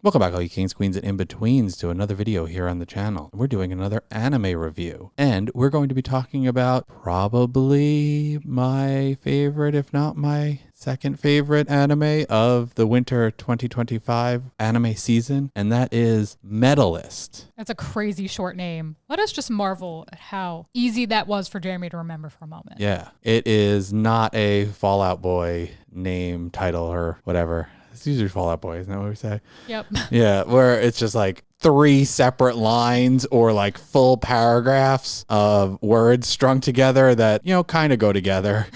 Welcome back, all you kings, queens, and in-betweens to another video here on the channel. We're doing another anime review, and we're going to be talking about probably my favorite, if not my second favorite anime of the winter 2025 anime season, and that is Medalist. That's a crazy short name. Let us just marvel at how easy that was for Jeremy to remember for a moment. Yeah, it is not a Fallout Boy name, title, or whatever. It's usually Fall Out Boy, isn't that what we say? Yep. Yeah, where it's just like 3 separate lines or like full paragraphs of words strung together that, you know, kind of go together.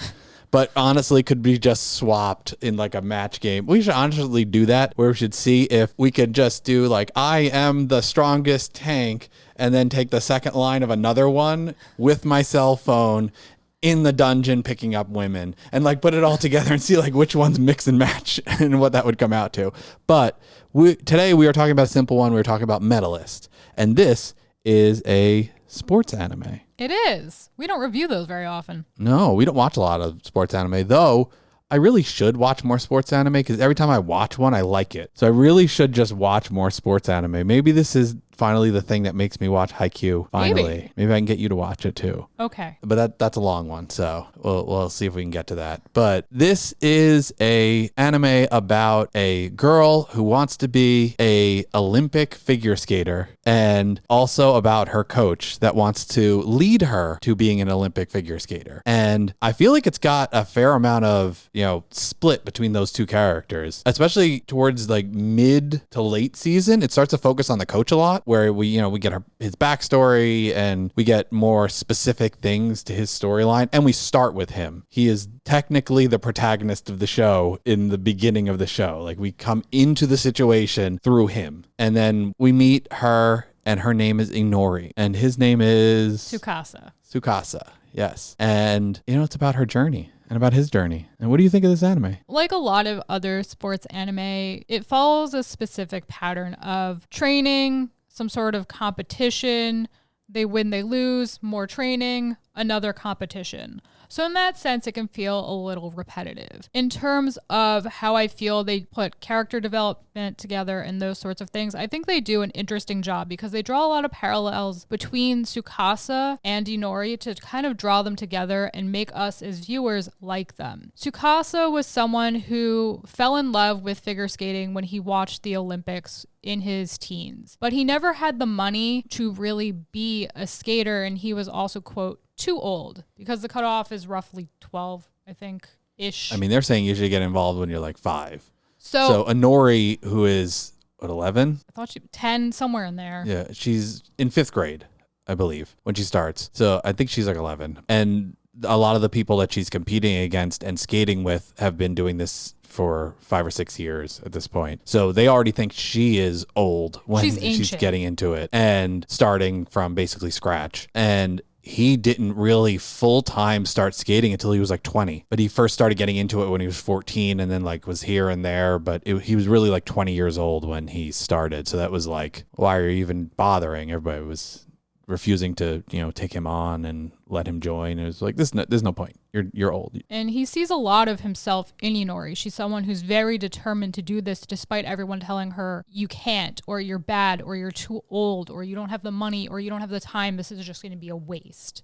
But honestly could be just swapped in like a match game. We should honestly do that, where we should see if we could just do like, I am the strongest tank, and then take the second line of another one with my cell phone in the dungeon picking up women, and like put it all together and see like which ones mix and match and what that would come out to. But today we are talking about a simple one. We're talking about Medalist, and this is a sports anime. It is. We don't review those very often. No, we don't watch a lot of sports anime, though. I really should watch more sports anime because every time I watch one, I like it. So I really should just watch more sports anime. Maybe this is finally the thing that makes me watch Haikyuu. Finally, maybe I can get you to watch it too. Okay. But that's a long one, so we'll see if we can get to that. But this is a anime about a girl who wants to be a Olympic figure skater, and also about her coach that wants to lead her to being an Olympic figure skater. And I feel like it's got a fair amount of, you know, split between those two characters, especially towards like mid to late season. It starts to focus on the coach a lot, where we get his backstory and we get more specific things to his storyline. And we start with him. He is technically the protagonist of the show in the beginning of the show. Like, we come into the situation through him. And then we meet her, and her name is Inori, and his name is Tsukasa. Yes. And, you know, it's about her journey and about his journey. And what do you think of this anime? Like a lot of other sports anime, it follows a specific pattern of training, some sort of competition. They win, they lose, more training, another competition. So in that sense, it can feel a little repetitive. In terms of how I feel they put character development together and those sorts of things, I think they do an interesting job because they draw a lot of parallels between Tsukasa and Inori to kind of draw them together and make us as viewers like them. Tsukasa was someone who fell in love with figure skating when he watched the Olympics in his teens, but he never had the money to really be a skater, and he was also, quote, too old, because the cutoff is roughly 12, I think, ish. I mean, they're saying you should get involved when you're like 5. So Inori, who is, what, 11? I thought she 10, somewhere in there. Yeah, she's in 5th grade, I believe, when she starts. So I think she's like 11. And a lot of the people that she's competing against and skating with have been doing this for 5 or 6 years at this point. So they already think she is old when she's getting into it and starting from basically scratch. And he didn't really full-time start skating until he was like 20, but he first started getting into it when he was 14, and then like was here and there, but he was really like 20 years old when he started. So that was like, why are you even bothering? Everybody was refusing to, you know, take him on and let him join. It was like, there's no point. You're old. And he sees a lot of himself in Inori. She's someone who's very determined to do this despite everyone telling her you can't, or you're bad, or you're too old, or you don't have the money, or you don't have the time. This is just going to be a waste.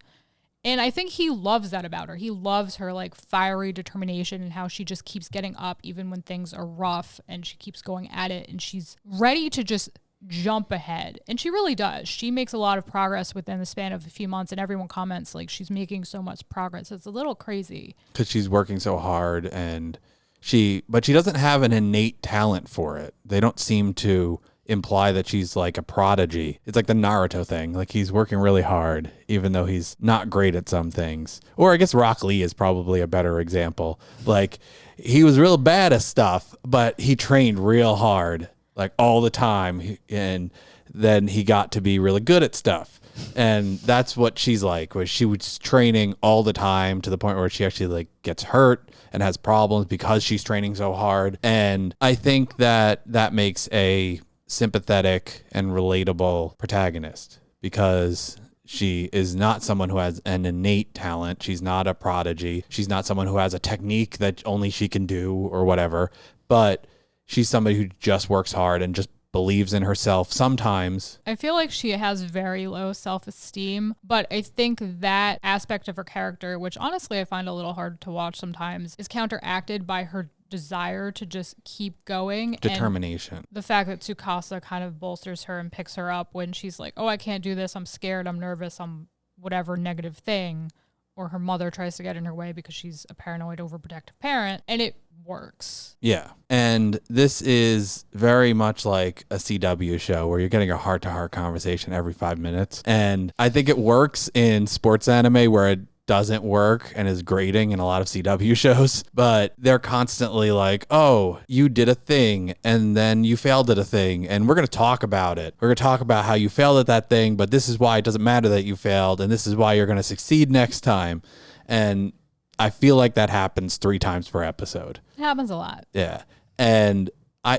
And I think he loves that about her. He loves her like fiery determination and how she just keeps getting up even when things are rough, and she keeps going at it, and she's ready to just jump ahead. And she really does. She makes a lot of progress within the span of a few months, and everyone comments like she's making so much progress. It's a little crazy because she's working so hard, but she doesn't have an innate talent for it. They don't seem to imply that she's like a prodigy. It's like the Naruto thing. Like, he's working really hard, even though he's not great at some things. Or I guess Rock Lee is probably a better example. Like, he was real bad at stuff, but he trained real hard, like all the time, and then he got to be really good at stuff. And that's what she's like, where she was training all the time to the point where she actually like gets hurt and has problems because she's training so hard. And I think that makes a sympathetic and relatable protagonist, because she is not someone who has an innate talent. She's not a prodigy. She's not someone who has a technique that only she can do or whatever, but she's somebody who just works hard and just believes in herself sometimes. I feel like she has very low self-esteem, but I think that aspect of her character, which honestly I find a little hard to watch sometimes, is counteracted by her desire to just keep going. Determination. And the fact that Tsukasa kind of bolsters her and picks her up when she's like, oh, I can't do this. I'm scared. I'm nervous. I'm whatever negative thing. Or her mother tries to get in her way because she's a paranoid, overprotective parent. And it works. Yeah. And this is very much like a CW show where you're getting a heart-to-heart conversation every 5 minutes. And I think it works in sports anime where it doesn't work and is grating in a lot of CW shows, but they're constantly like, oh, you did a thing and then you failed at a thing and we're going to talk about it. We're going to talk about how you failed at that thing, but this is why it doesn't matter that you failed and this is why you're going to succeed next time. And I feel like that happens 3 times per episode. It happens a lot. Yeah. And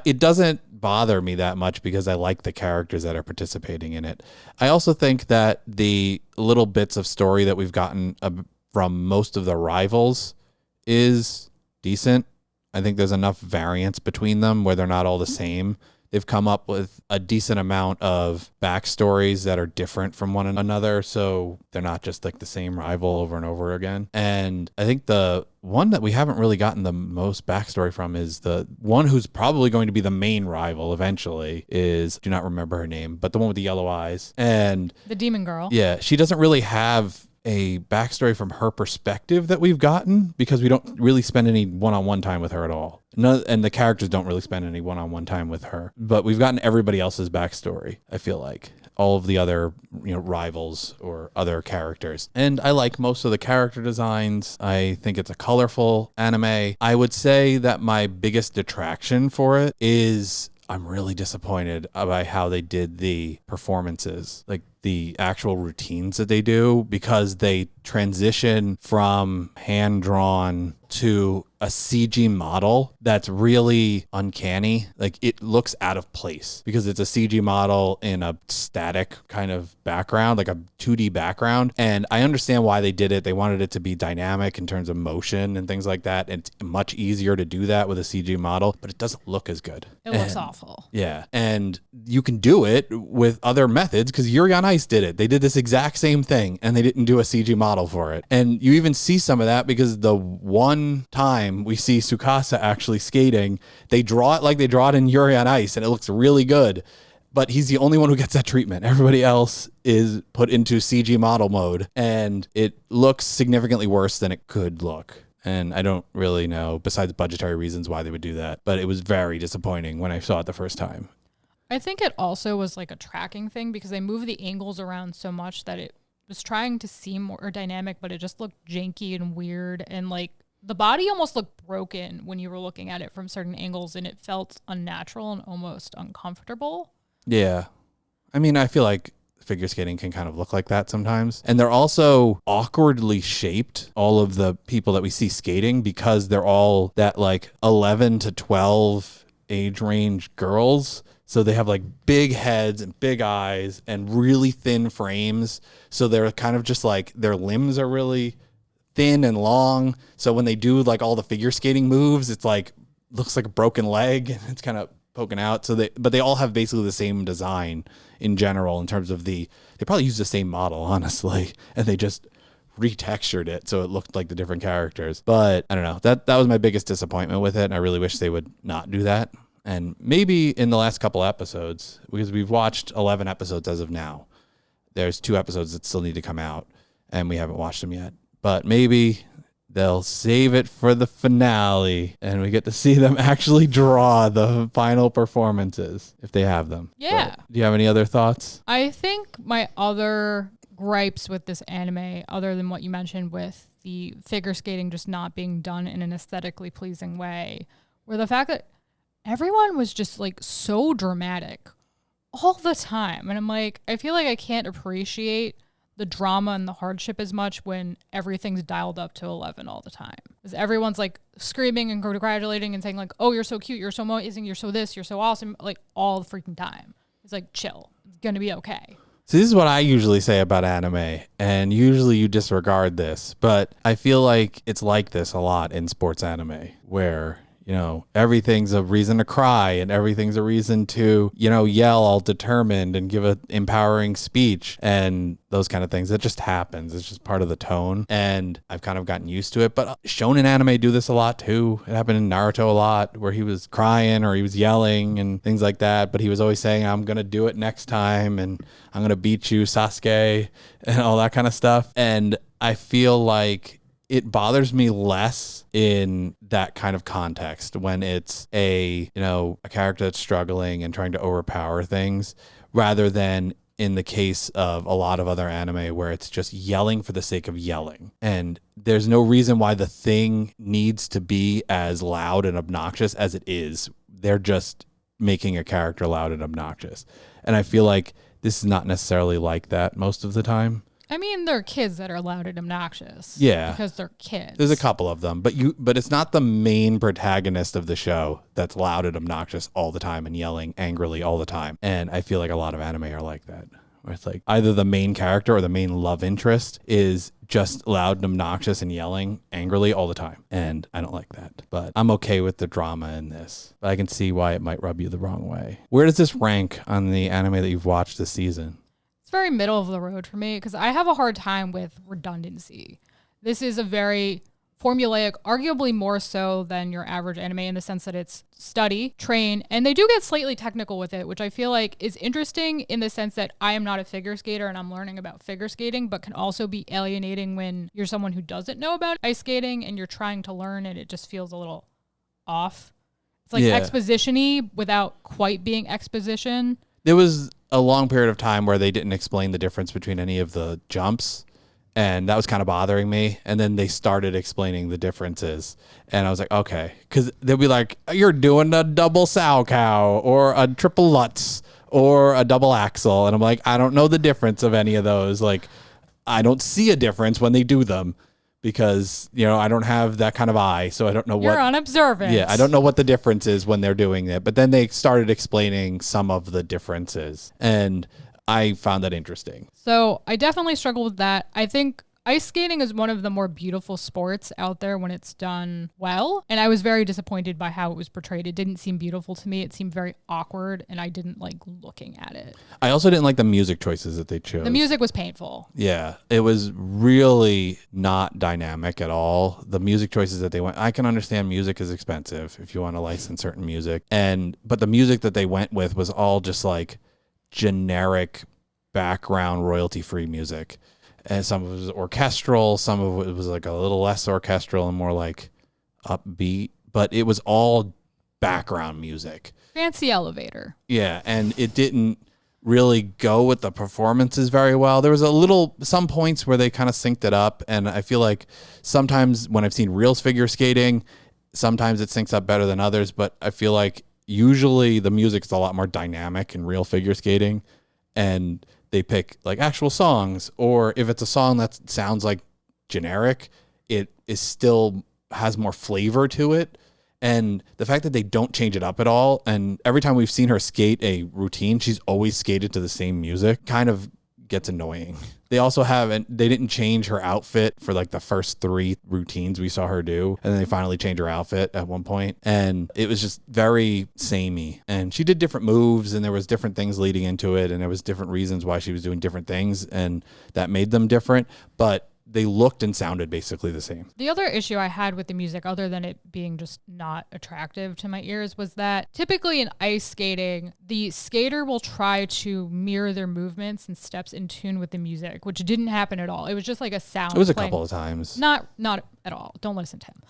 it doesn't bother me that much because I like the characters that are participating in it. I also think that the little bits of story that we've gotten from most of the rivals is decent. I think there's enough variance between them where they're not all the same. They've come up with a decent amount of backstories that are different from one another, so they're not just like the same rival over and over again. And I think the one that we haven't really gotten the most backstory from is the one who's probably going to be the main rival eventually is, do not remember her name, but the one with the yellow eyes. And the demon girl. Yeah, she doesn't really have a backstory from her perspective that we've gotten because we don't really spend any one-on-one time with her at all. And the characters don't really spend any one-on-one time with her, but we've gotten everybody else's backstory. I feel like all of the other, rivals or other characters. And I like most of the character designs. I think it's a colorful anime. I would say that my biggest detraction for it is I'm really disappointed by how they did the performances, like the actual routines that they do, because they transition from hand-drawn to a CG model that's really uncanny. Like it looks out of place because it's a CG model in a static kind of background, like a 2D background. And I understand why they did it. They wanted it to be dynamic in terms of motion and things like that. And it's much easier to do that with a CG model, but it doesn't look as good. It looks awful. Yeah. And you can do it with other methods because Yuri on Ice did it. They did this exact same thing and they didn't do a CG model for it. And you even see some of that because the one time we see Tsukasa actually skating, they draw it like they draw it in Yuri on Ice and it looks really good. But he's the only one who gets that treatment. Everybody else is put into CG model mode and it looks significantly worse than it could look. And I don't really know, besides budgetary reasons, why they would do that. But it was very disappointing when I saw it the first time. I think it also was like a tracking thing because they moved the angles around so much that it was trying to seem more dynamic, but it just looked janky and weird. And like the body almost looked broken when you were looking at it from certain angles and it felt unnatural and almost uncomfortable. Yeah. I mean, I feel like figure skating can kind of look like that sometimes. And they're also awkwardly shaped, all of the people that we see skating, because they're all that like 11 to 12 age range girls. So they have like big heads and big eyes and really thin frames. So they're kind of just like their limbs are really thin and long. So when they do like all the figure skating moves, it's like looks like a broken leg and it's kind of poking out. So but they all have basically the same design in general in terms of they probably use the same model, honestly, and they just retextured it so it looked like the different characters. But I don't know, that was my biggest disappointment with it, and I really wish they would not do that. And maybe in the last couple episodes, because we've watched 11 episodes as of now, there's 2 episodes that still need to come out and we haven't watched them yet, but maybe they'll save it for the finale and we get to see them actually draw the final performances if they have them. Yeah. But do you have any other thoughts? I think my other gripes with this anime, other than what you mentioned with the figure skating just not being done in an aesthetically pleasing way, were the fact that everyone was just like so dramatic all the time. And I'm like, I feel like I can't appreciate the drama and the hardship as much when everything's dialed up to 11 all the time. Because everyone's like screaming and congratulating and saying like, oh, you're so cute, you're so amazing, you're so this, you're so awesome, like all the freaking time. It's like, chill, it's gonna be okay. So this is what I usually say about anime, and usually you disregard this, but I feel like it's like this a lot in sports anime, where everything's a reason to cry and everything's a reason to, yell all determined and give an empowering speech and those kind of things. It just happens. It's just part of the tone. And I've kind of gotten used to it. But shonen anime do this a lot too. It happened in Naruto a lot where he was crying or he was yelling and things like that. But he was always saying, I'm going to do it next time and I'm going to beat you, Sasuke, and all that kind of stuff. And I feel like it bothers me less in that kind of context when it's a character that's struggling and trying to overpower things, rather than in the case of a lot of other anime where it's just yelling for the sake of yelling. And there's no reason why the thing needs to be as loud and obnoxious as it is. They're just making a character loud and obnoxious. And I feel like this is not necessarily like that most of the time. I mean, there are kids that are loud and obnoxious. Yeah. Because they're kids. There's a couple of them, but it's not the main protagonist of the show that's loud and obnoxious all the time and yelling angrily all the time. And I feel like a lot of anime are like that, where it's like either the main character or the main love interest is just loud and obnoxious and yelling angrily all the time. And I don't like that, but I'm okay with the drama in this, but I can see why it might rub you the wrong way. Where does this rank on the anime that you've watched this season? Very middle of the road for me because I have a hard time with redundancy. This is a very formulaic, arguably more so than your average anime in the sense that it's study, train, and they do get slightly technical with it, which I feel like is interesting in the sense that I am not a figure skater and I'm learning about figure skating, but can also be alienating when you're someone who doesn't know about ice skating and you're trying to learn and it just feels a little off. It's like exposition-y without quite being exposition. There was a long period of time where they didn't explain the difference between any of the jumps, and that was kind of bothering me. And then they started explaining the differences, and I was like, okay, because they'll be like, you're doing a double sow cow or a triple lutz or a double axel, and I'm like, I don't know the difference of any of those. Like, I don't see a difference when they do them. Because, I don't have that kind of eye, so I don't know what... You're unobservant. Yeah, I don't know what the difference is when they're doing it. But then they started explaining some of the differences, and I found that interesting. So I definitely struggle with that. I think ice skating is one of the more beautiful sports out there when it's done well. And I was very disappointed by how it was portrayed. It didn't seem beautiful to me. It seemed very awkward, and I didn't like looking at it. I also didn't like the music choices that they chose. The music was painful. Yeah, it was really not dynamic at all. The music choices that they went, I can understand music is expensive if you want to license certain music. But the music that they went with was all just like generic background royalty-free music. And some of it was orchestral, some of it was like a little less orchestral and more like upbeat, but it was all background music. Fancy elevator. Yeah, and it didn't really go with the performances very well. There was some points where they kind of synced it up, and I feel like sometimes when I've seen real figure skating, sometimes it syncs up better than others, but I feel like usually the music's a lot more dynamic in real figure skating, and they pick like actual songs, or if it's a song that sounds like generic, it is still has more flavor to it. And the fact that they don't change it up at all, and every time we've seen her skate a routine, she's always skated to the same music, kind of gets annoying. They also they didn't change her outfit for like the first 3 routines we saw her do. And then they finally changed her outfit at one point. And it was just very samey. And she did different moves, and there was different things leading into it. And there was different reasons why she was doing different things, and that made them different. But they looked and sounded basically the same. The other issue I had with the music, other than it being just not attractive to my ears, was that typically in ice skating, the skater will try to mirror their movements and steps in tune with the music, which didn't happen at all. It was just like a sound. It was a couple of times. Not at all. Don't listen to him.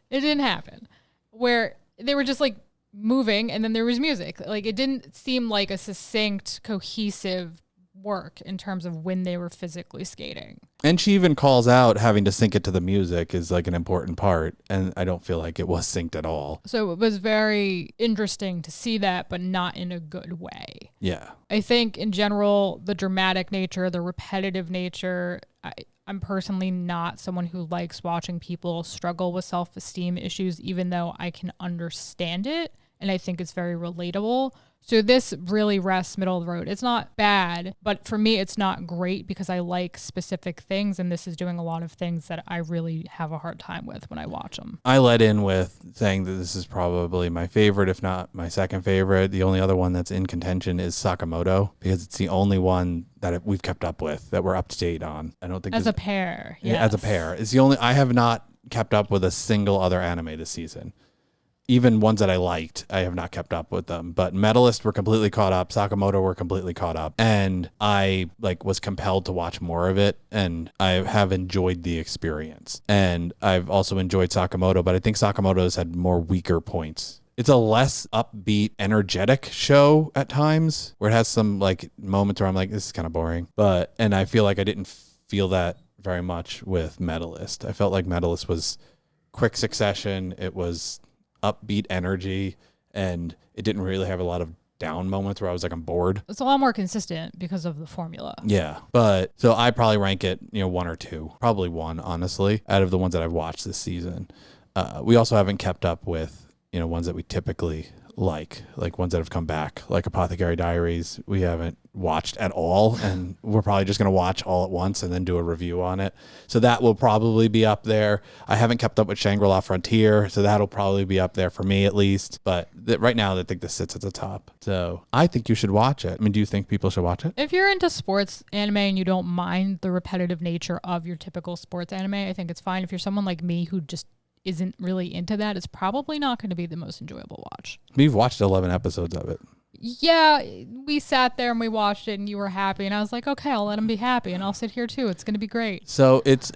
It didn't happen. Where they were just like moving and then there was music. Like it didn't seem like a succinct, cohesive work in terms of when they were physically skating. And she even calls out having to sync it to the music is like an important part, and I don't feel like it was synced at all. So it was very interesting to see that, but not in a good way. Yeah. I think in general, the dramatic nature, the repetitive nature, I'm personally not someone who likes watching people struggle with self-esteem issues, even though I can understand it and I think it's very relatable. So this really rests middle of the road. It's not bad, but for me, it's not great because I like specific things, and this is doing a lot of things that I really have a hard time with when I watch them. I led in with saying that this is probably my favorite, if not my second favorite. The only other one that's in contention is Sakamoto, because it's the only one that we've kept up with, that we're up to date on. I don't think As a pair, yes. As a pair. It's the only, I have not kept up with a single other anime this season. Even ones that I liked, I have not kept up with them. But Medalist, we're completely caught up. Sakamoto, we're completely caught up. And I was compelled to watch more of it. And I have enjoyed the experience. And I've also enjoyed Sakamoto, but I think Sakamoto's had more weaker points. It's a less upbeat, energetic show at times, where it has some moments where I'm like, this is kind of boring. And I feel like I didn't feel that very much with Medalist. I felt like Medalist was quick succession. It was upbeat energy, and it didn't really have a lot of down moments where I was I'm bored. It's a lot more consistent because of the formula. Yeah. But so I probably rank it, 1 or 2, probably 1, honestly, out of the ones that I've watched this season. We also haven't kept up with, ones that we typically like ones that have come back, like Apothecary Diaries. We haven't watched at all, and we're probably just going to watch all at once and then do a review on it. So that will probably be up there. I haven't kept up with Shangri-La Frontier, so that'll probably be up there for me at least. But right now, I think this sits at the top. So I think you should watch it. I mean, do you think people should watch it? If you're into sports anime and you don't mind the repetitive nature of your typical sports anime, I think it's fine. If you're someone like me who just isn't really into that, it's probably not going to be the most enjoyable watch. We've watched 11 episodes of it. Yeah, we sat there and we watched it and you were happy, and I was like, okay, I'll let him be happy and I'll sit here too. It's going to be great. So it's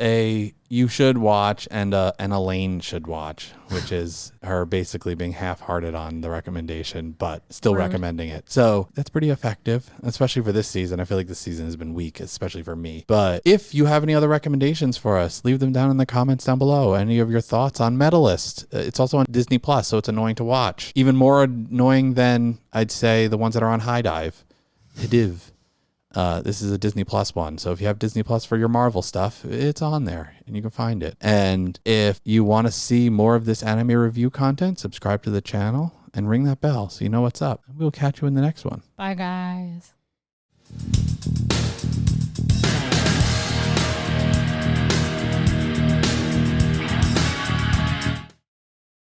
you should watch, and Elaine should watch, which is her basically being half-hearted on the recommendation, but still recommending it. So that's pretty effective, especially for this season. I feel like this season has been weak, especially for me. But if you have any other recommendations for us, leave them down in the comments down below. Any of your thoughts on Medalist? It's also on Disney Plus, so it's annoying to watch. Even more annoying than, I'd say, the ones that are on High Dive. Hidiv. This is a Disney Plus one. So if you have Disney Plus for your Marvel stuff, it's on there and you can find it. And if you want to see more of this anime review content, subscribe to the channel and ring that bell so you know what's up. We'll catch you in the next one. Bye, guys.